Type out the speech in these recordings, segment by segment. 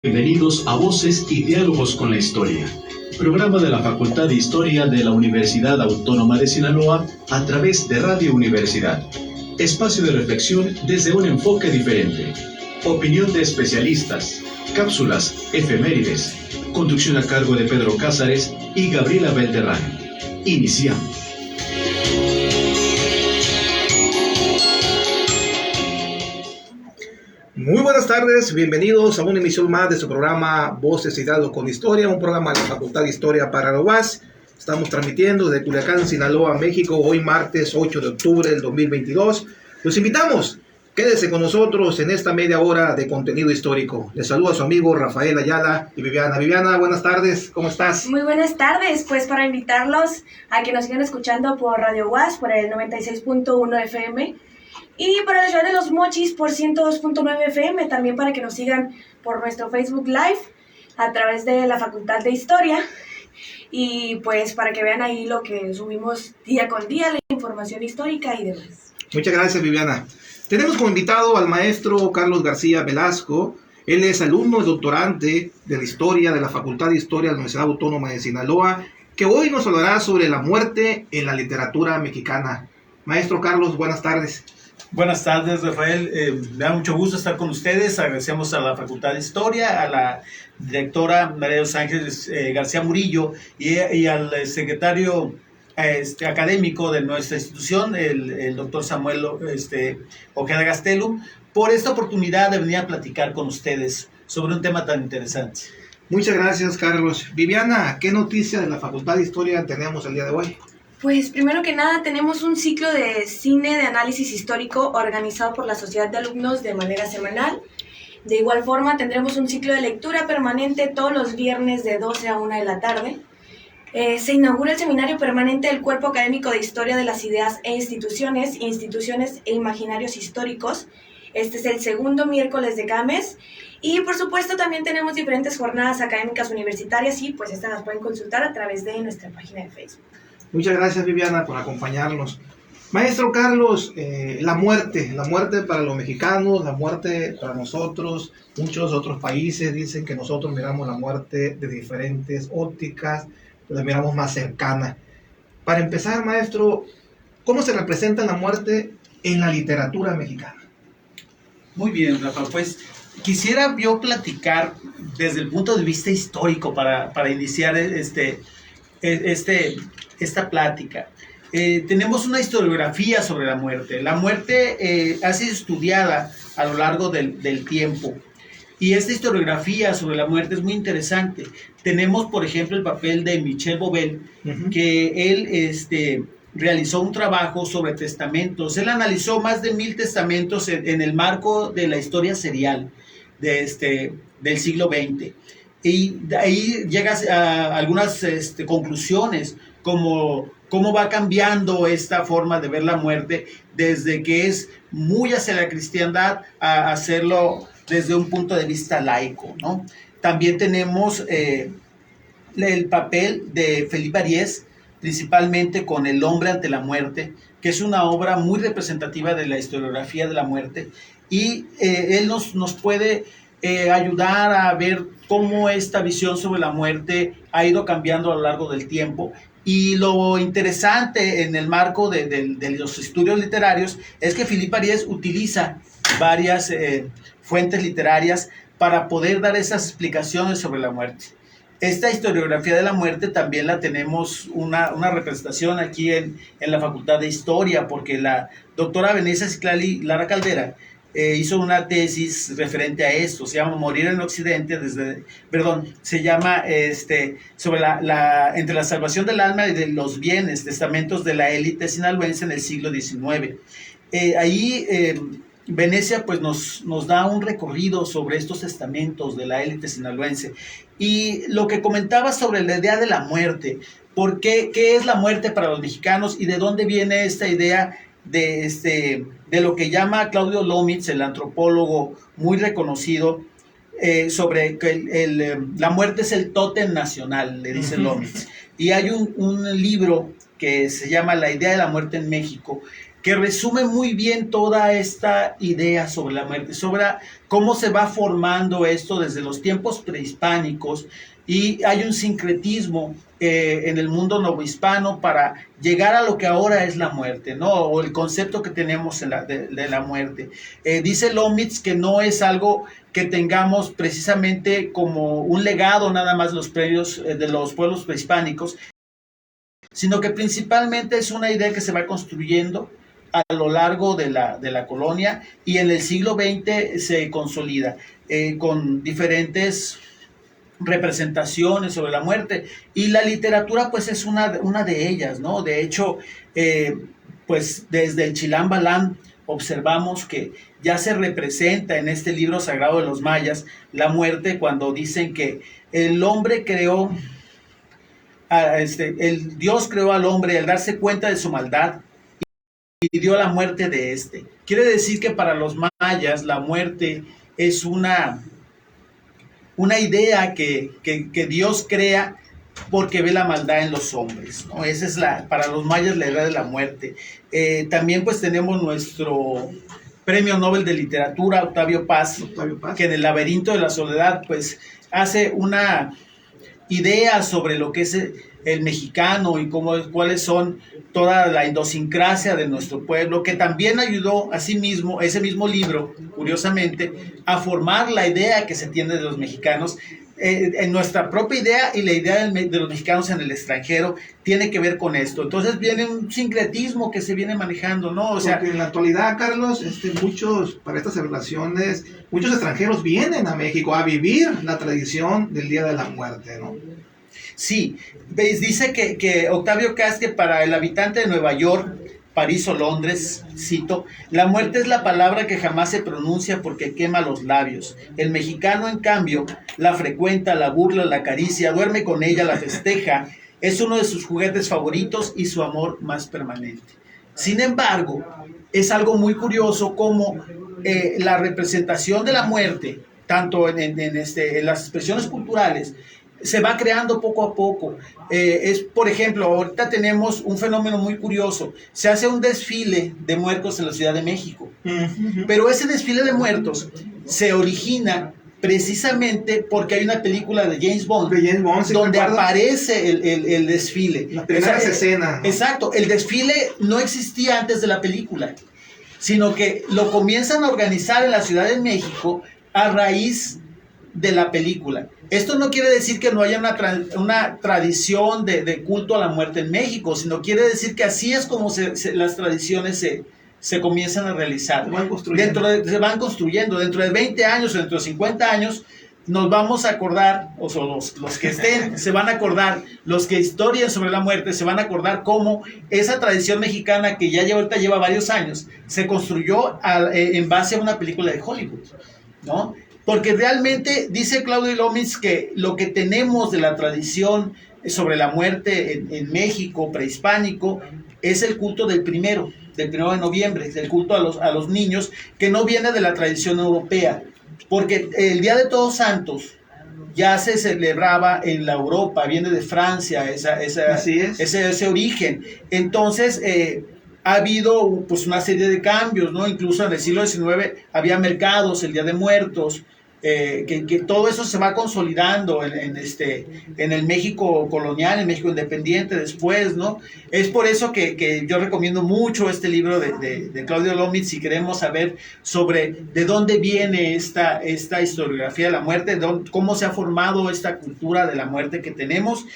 Bienvenidos a Voces y Diálogos con la Historia, programa de la Facultad de Historia de la Universidad Autónoma de Sinaloa a través de Radio Universidad. Espacio de reflexión desde un enfoque diferente. Opinión de especialistas, cápsulas, efemérides. Conducción a cargo de Pedro Cázares y Gabriela Belderrán. Iniciamos. Muy buenas tardes, bienvenidos a una emisión más de su programa Voces y Diálogos con Historia, un programa de la Facultad de Historia para la UAS. Estamos transmitiendo desde Culiacán, Sinaloa, México, hoy martes 8 de octubre del 2022. Los invitamos, quédese con nosotros en esta media hora de contenido histórico. Les saluda su amigo Rafael Ayala y Viviana. Viviana, buenas tardes, ¿cómo estás? Muy buenas tardes, pues para invitarlos a que nos sigan escuchando por Radio UAS, por el 96.1 FM. Y para la ciudad de Los Mochis por 102.9 FM, también para que nos sigan por nuestro Facebook Live a través de la Facultad de Historia. Y pues para que vean ahí lo que subimos día con día, la información histórica y demás. Muchas gracias, Viviana. Tenemos como invitado al maestro Carlos García Velasco. Él es alumno y doctorante de la Historia de la Facultad de Historia de la Universidad Autónoma de Sinaloa, que hoy nos hablará sobre la muerte en la literatura mexicana. Maestro Carlos, buenas tardes. Buenas tardes, Rafael. Me da mucho gusto estar con ustedes. Agradecemos a la Facultad de Historia, a la directora María de los Ángeles García Murillo y al secretario académico de nuestra institución, el doctor Samuel Ojeda Gastelum, por esta oportunidad de venir a platicar con ustedes sobre un tema tan interesante. Muchas gracias, Carlos. Viviana, ¿qué noticia de la Facultad de Historia tenemos el día de hoy? Pues primero que nada tenemos un ciclo de cine de análisis histórico organizado por la Sociedad de Alumnos de manera semanal. De igual forma tendremos un ciclo de lectura permanente todos los viernes de 12 a 1 de la tarde. Se inaugura el seminario permanente del Cuerpo Académico de Historia de las Ideas e Instituciones e Imaginarios Históricos. Este es el segundo miércoles de cada mes. Y por supuesto también tenemos diferentes jornadas académicas universitarias y pues estas las pueden consultar a través de nuestra página de Facebook. Muchas gracias, Viviana, por acompañarnos. Maestro Carlos, la muerte para los mexicanos, la muerte para nosotros, muchos otros países dicen que nosotros miramos la muerte de diferentes ópticas, la miramos más cercana. Para empezar, maestro, ¿cómo se representa la muerte en la literatura mexicana? Muy bien, Rafa, pues quisiera yo platicar desde el punto de vista histórico para iniciar esta plática. Tenemos una historiografía sobre la muerte. La muerte ha sido estudiada a lo largo del tiempo y esta historiografía sobre la muerte es muy interesante. Tenemos, por ejemplo, el papel de Michel Bovell, que él realizó un trabajo sobre testamentos. Él analizó más de 1000 testamentos en el marco de la historia serial del siglo XX. Y de ahí llegas a algunas conclusiones, como cómo va cambiando esta forma de ver la muerte desde que es muy hacia la cristiandad a hacerlo desde un punto de vista laico, ¿no? También tenemos el papel de Felipe Ariès, principalmente con El hombre ante la muerte, que es una obra muy representativa de la historiografía de la muerte, y él nos puede ayudar a ver cómo esta visión sobre la muerte ha ido cambiando a lo largo del tiempo. Y lo interesante en el marco de los estudios literarios es que Felipe Ariès utiliza varias fuentes literarias para poder dar esas explicaciones sobre la muerte. Esta historiografía de la muerte también la tenemos una representación aquí en la Facultad de Historia, porque la doctora Venecia Ciclali Lara Caldera hizo una tesis referente a esto, se llama Morir en Occidente, se llama sobre entre la salvación del alma y de los bienes, testamentos de la élite sinaloense en el siglo XIX. Venecia pues nos da un recorrido sobre estos testamentos de la élite sinaloense. Y lo que comentaba sobre la idea de la muerte, ¿qué es la muerte para los mexicanos y de dónde viene esta idea de lo que llama Claudio Lomitz, el antropólogo muy reconocido, sobre que la muerte es el tótem nacional, le dice Lomitz. Y hay un libro que se llama La idea de la muerte en México, que resume muy bien toda esta idea sobre la muerte, sobre cómo se va formando esto desde los tiempos prehispánicos, y hay un sincretismo en el mundo novohispano para llegar a lo que ahora es la muerte, ¿no? O el concepto que tenemos de la muerte. Dice Lomitz que no es algo que tengamos precisamente como un legado nada más de los pueblos prehispánicos, sino que principalmente es una idea que se va construyendo a lo largo de la colonia, y en el siglo XX se consolida con diferentes representaciones sobre la muerte, y la literatura pues es una de ellas, ¿no? De hecho, pues desde el Chilam Balam observamos que ya se representa en este libro sagrado de los mayas la muerte, cuando dicen que el hombre creó, el Dios creó al hombre al darse cuenta de su maldad y dio la muerte de este. Quiere decir que para los mayas la muerte es una idea que Dios crea porque ve la maldad en los hombres, ¿no? Esa es para los mayas la idea de la muerte. También pues tenemos nuestro Premio Nobel de Literatura, Octavio Paz, que en El laberinto de la soledad pues hace una idea sobre lo que es el mexicano y cuáles son toda la idiosincrasia de nuestro pueblo, que también ayudó asimismo, ese mismo libro, curiosamente, a formar la idea que se tiene de los mexicanos. En nuestra propia idea y la idea de los mexicanos en el extranjero tiene que ver con esto. Entonces viene un sincretismo que se viene manejando, ¿no? O sea, porque en la actualidad, Carlos, para estas celebraciones, muchos extranjeros vienen a México a vivir la tradición del Día de la Muerte, ¿no? Sí, dice que Octavio Paz, que para el habitante de Nueva York, París o Londres, cito, la muerte es la palabra que jamás se pronuncia porque quema los labios. El mexicano, en cambio, la frecuenta, la burla, la acaricia, duerme con ella, la festeja, es uno de sus juguetes favoritos y su amor más permanente. Sin embargo, es algo muy curioso como la representación de la muerte, tanto en las expresiones culturales, se va creando poco a poco. Por ejemplo, ahorita tenemos un fenómeno muy curioso. Se hace un desfile de muertos en la Ciudad de México. Pero ese desfile de muertos se origina precisamente porque hay una película de James Bond, ¿sí donde aparece el desfile. Las primeras escenas, ¿no? Exacto. El desfile no existía antes de la película, sino que lo comienzan a organizar en la Ciudad de México a raíz de la película. Esto no quiere decir que no haya una tradición de culto a la muerte en México, sino quiere decir que así es como las tradiciones se comienzan a realizar. Se van construyendo. Dentro de 20 años o dentro de 50 años nos vamos a acordar, o los que estén se van a acordar, los que historien sobre la muerte se van a acordar cómo esa tradición mexicana que ahorita lleva varios años se construyó en base a una película de Hollywood, ¿no? Porque realmente dice Claudio Lomitz que lo que tenemos de la tradición sobre la muerte en México prehispánico es el culto del primero de noviembre, el culto a los niños, que no viene de la tradición europea, porque el Día de Todos Santos ya se celebraba en la Europa, viene de Francia, ese origen. Entonces ha habido pues una serie de cambios, ¿no? Incluso en el siglo XIX había mercados, el Día de Muertos, que todo eso se va consolidando en el México colonial, en México independiente después, ¿no? Es por eso que yo recomiendo mucho este libro de Claudio Lomitz si queremos saber sobre de dónde viene esta historiografía de la muerte, cómo se ha formado esta cultura de la muerte que tenemos.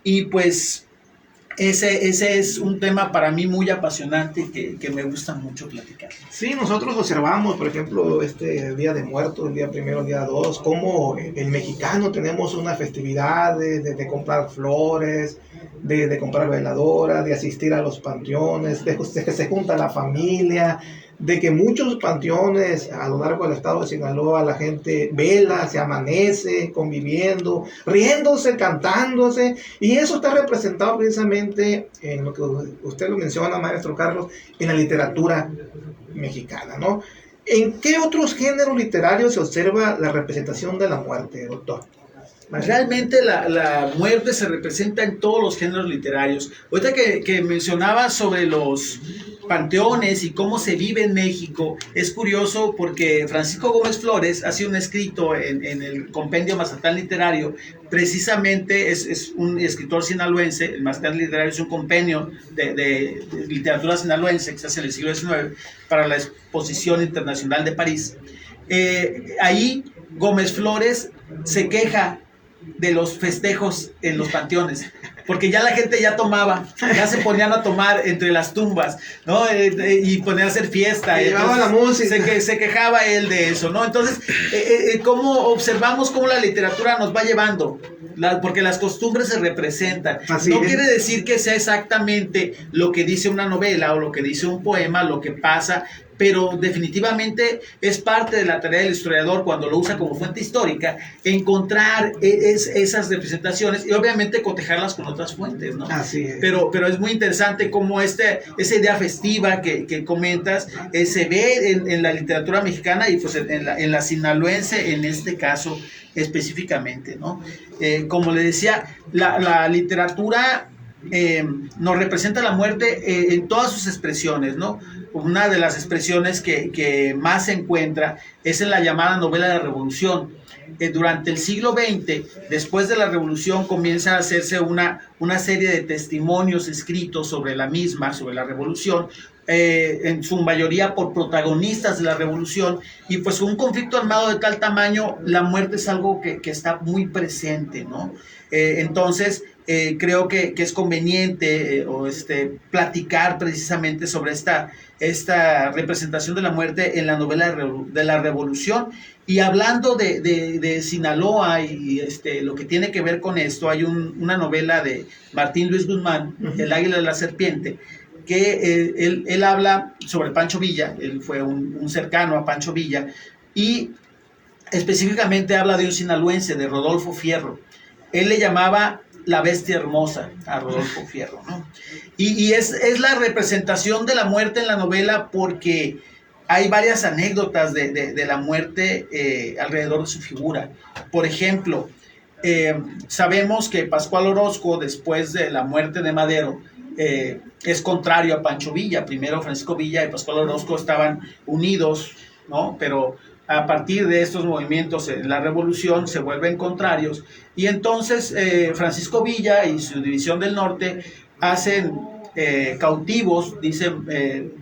Y pues ese es un tema para mí muy apasionante que me gusta mucho platicar. Sí, nosotros observamos, por ejemplo, este Día de Muertos, el día primero, el día 2, cómo el mexicano tenemos una festividad de comprar flores, de comprar veladoras, de asistir a los panteones, de que se junta la familia, de que muchos panteones a lo largo del estado de Sinaloa la gente vela, se amanece conviviendo, riéndose, cantándose, y eso está representado precisamente en lo que usted lo menciona, maestro Carlos, en la literatura mexicana, ¿no? ¿En qué otros géneros literarios se observa la representación de la muerte, doctor? Realmente la muerte se representa en todos los géneros literarios. Ahorita que mencionaba sobre los panteones y cómo se vive en México, es curioso porque Francisco Gómez Flores hace un escrito en el Compendio Mazatlán Literario, precisamente es un escritor sinaloense. El Mazatlán Literario es un compendio de literatura sinaloense que se hace en el siglo XIX para la Exposición Internacional de París. Ahí Gómez Flores se queja de los festejos en los panteones, porque ya la gente ya tomaba, ya se ponían a tomar entre las tumbas, ¿no? Y ponían a hacer fiesta. Y llevaba la música. Se quejaba él de eso, ¿no? Entonces, cómo observamos cómo la literatura nos va llevando, porque las costumbres se representan. Así no es. quiere decir que sea exactamente lo que dice una novela o lo que dice un poema, lo que pasa, pero definitivamente es parte de la tarea del historiador, cuando lo usa como fuente histórica, encontrar esas representaciones y obviamente cotejarlas con otras fuentes, ¿no? Así es. Pero es muy interesante cómo esa idea festiva que comentas se ve en la literatura mexicana y pues en la sinaloense en este caso específicamente, ¿no? Como le decía, la literatura nos representa la muerte en todas sus expresiones, ¿no? Una de las expresiones que más se encuentra es en la llamada novela de revolución. Durante el siglo XX, después de la revolución, comienza a hacerse una serie de testimonios escritos sobre la misma, sobre la revolución, en su mayoría por protagonistas de la revolución, y pues un conflicto armado de tal tamaño, la muerte es algo que está muy presente, ¿no? Entonces, creo que es conveniente platicar precisamente sobre esta representación de la muerte en la novela de la revolución. Y hablando de Sinaloa y lo que tiene que ver con esto, hay una novela de Martín Luis Guzmán, El águila de la serpiente, que él habla sobre Pancho Villa. Él fue un cercano a Pancho Villa, y específicamente habla de un sinaloense, de Rodolfo Fierro. Él le llamaba la bestia hermosa a Rodolfo Fierro, ¿no? Y es la representación de la muerte en la novela, porque hay varias anécdotas de la muerte alrededor de su figura. Por ejemplo, sabemos que Pascual Orozco, después de la muerte de Madero, es contrario a Pancho Villa. Primero Francisco Villa y Pascual Orozco estaban unidos, ¿no? Pero a partir de estos movimientos en la revolución se vuelven contrarios, y entonces Francisco Villa y su división del norte hacen cautivos, dice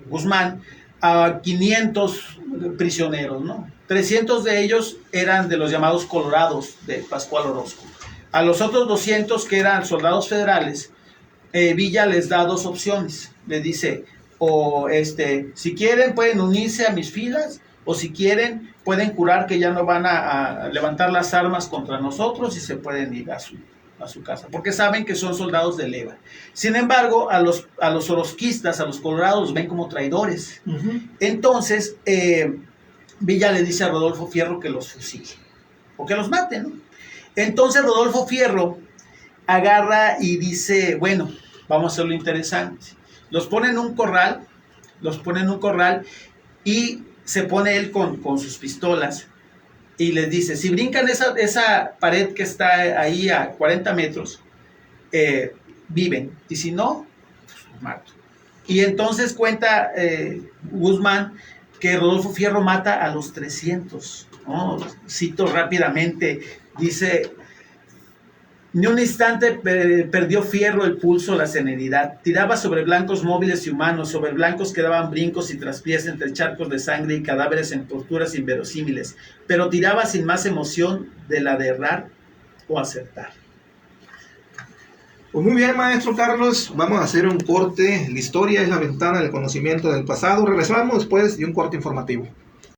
Guzmán, a 500 prisioneros, ¿no? 300 de ellos eran de los llamados colorados de Pascual Orozco. A los otros 200, que eran soldados federales, Villa les da dos opciones. Les dice, si quieren pueden unirse a mis filas, o si quieren pueden jurar que ya no van a levantar las armas contra nosotros y se pueden ir a su casa, porque saben que son soldados de leva. Sin embargo, a los orozquistas, a los colorados, los ven como traidores. Entonces, Villa le dice a Rodolfo Fierro que los fusile, o que los mate, ¿no? Entonces Rodolfo Fierro agarra y dice, bueno, vamos a hacerlo interesante. Los pone en un corral, y se pone él con sus pistolas y les dice, si brincan esa pared que está ahí a 40 metros, viven, y si no, pues los mato. Y entonces cuenta Guzmán que Rodolfo Fierro mata a los 300, ¿no? Cito rápidamente, dice: ni un instante perdió Fierro el pulso, la serenidad. Tiraba sobre blancos móviles y humanos, sobre blancos que daban brincos y traspiés entre charcos de sangre y cadáveres en posturas inverosímiles, pero tiraba sin más emoción de la de errar o acertar. Pues muy bien, maestro Carlos, vamos a hacer un corte. La historia es la ventana del conocimiento del pasado. Regresamos después de un corte informativo.